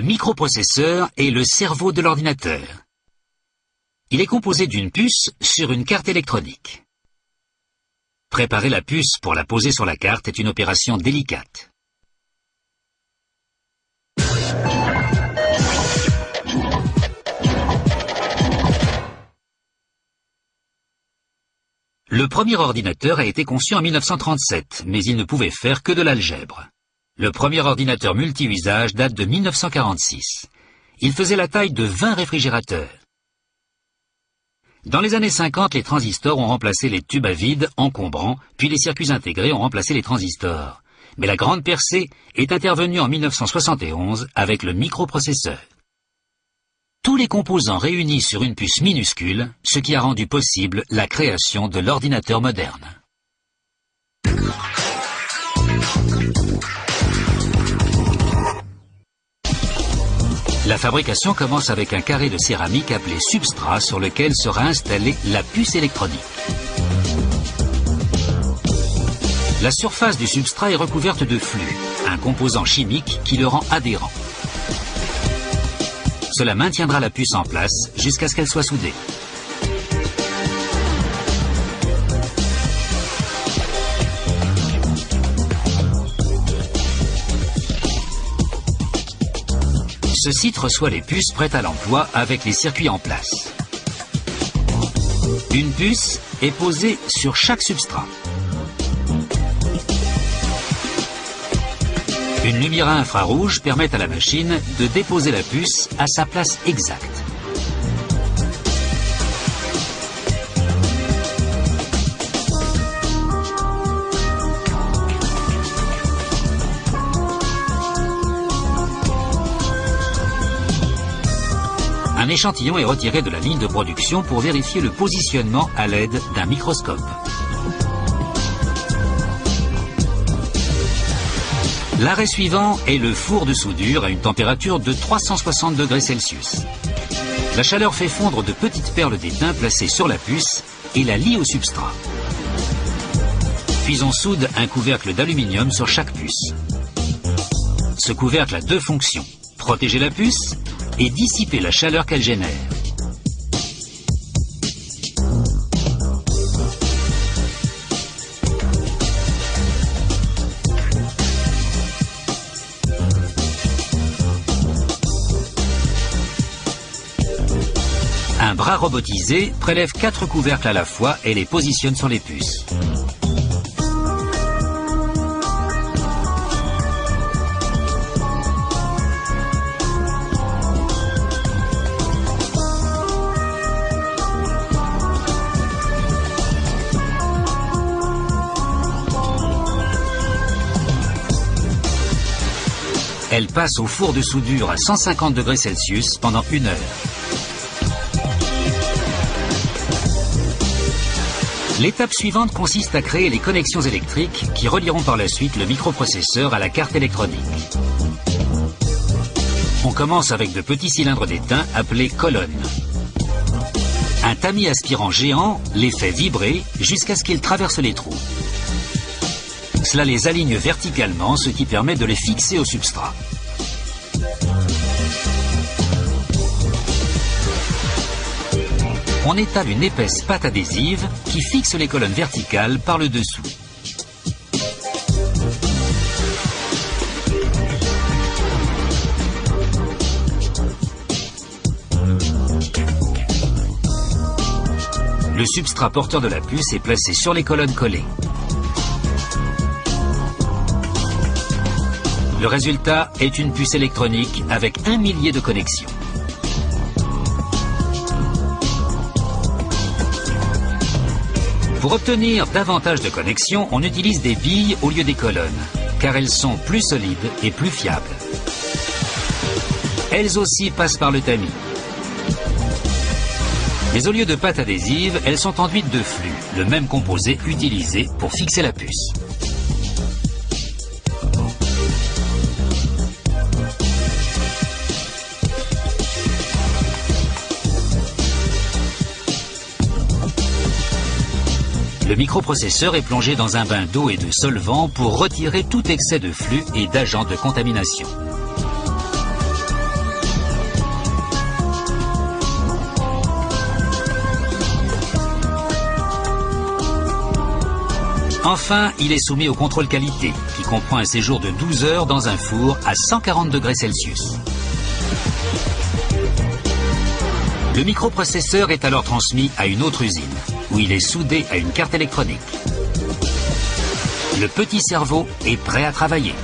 Le microprocesseur est le cerveau de l'ordinateur. Il est composé d'une puce sur une carte électronique. Préparer la puce pour la poser sur la carte est une opération délicate. Le premier ordinateur a été conçu en 1937, mais il ne pouvait faire que de l'algèbre. Le premier ordinateur multi-usage date de 1946. Il faisait la taille de 20 réfrigérateurs. Dans les années 50, les transistors ont remplacé les tubes à vide encombrants, puis les circuits intégrés ont remplacé les transistors. Mais la grande percée est intervenue en 1971 avec le microprocesseur. Tous les composants réunis sur une puce minuscule, ce qui a rendu possible la création de l'ordinateur moderne. La fabrication commence avec un carré de céramique appelé substrat sur lequel sera installée la puce électronique. La surface du substrat est recouverte de flux, un composant chimique qui le rend adhérent. Cela maintiendra la puce en place jusqu'à ce qu'elle soit soudée. Ce site reçoit les puces prêtes à l'emploi avec les circuits en place. Une puce est posée sur chaque substrat. Une lumière à infrarouge permet à la machine de déposer la puce à sa place exacte. Un échantillon est retiré de la ligne de production pour vérifier le positionnement à l'aide d'un microscope. L'arrêt suivant est le four de soudure à une température de 360 degrés Celsius. La chaleur fait fondre de petites perles d'étain placées sur la puce et la lie au substrat. Puis on soude un couvercle d'aluminium sur chaque puce. Ce couvercle a deux fonctions: protéger la puce et dissiper la chaleur qu'elle génère. Un bras robotisé prélève 4 couvercles à la fois et les positionne sur les puces. Elle passe au four de soudure à 150 degrés Celsius pendant 1 heure. L'étape suivante consiste à créer les connexions électriques qui relieront par la suite le microprocesseur à la carte électronique. On commence avec de petits cylindres d'étain appelés colonnes. Un tamis aspirant géant les fait vibrer jusqu'à ce qu'ils traversent les trous. Cela les aligne verticalement, ce qui permet de les fixer au substrat. On étale une épaisse pâte adhésive qui fixe les colonnes verticales par le dessous. Le substrat porteur de la puce est placé sur les colonnes collées. Le résultat est une puce électronique avec 1 millier de connexions. Pour obtenir davantage de connexions, on utilise des billes au lieu des colonnes, car elles sont plus solides et plus fiables. Elles aussi passent par le tamis. Mais au lieu de pâte adhésive, elles sont enduites de flux, le même composé utilisé pour fixer la puce. Le microprocesseur est plongé dans un bain d'eau et de solvant pour retirer tout excès de flux et d'agents de contamination. Enfin, il est soumis au contrôle qualité, qui comprend un séjour de 12 heures dans un four à 140 degrés Celsius. Le microprocesseur est alors transmis à une autre usine, où il est soudé à une carte électronique. Le petit cerveau est prêt à travailler.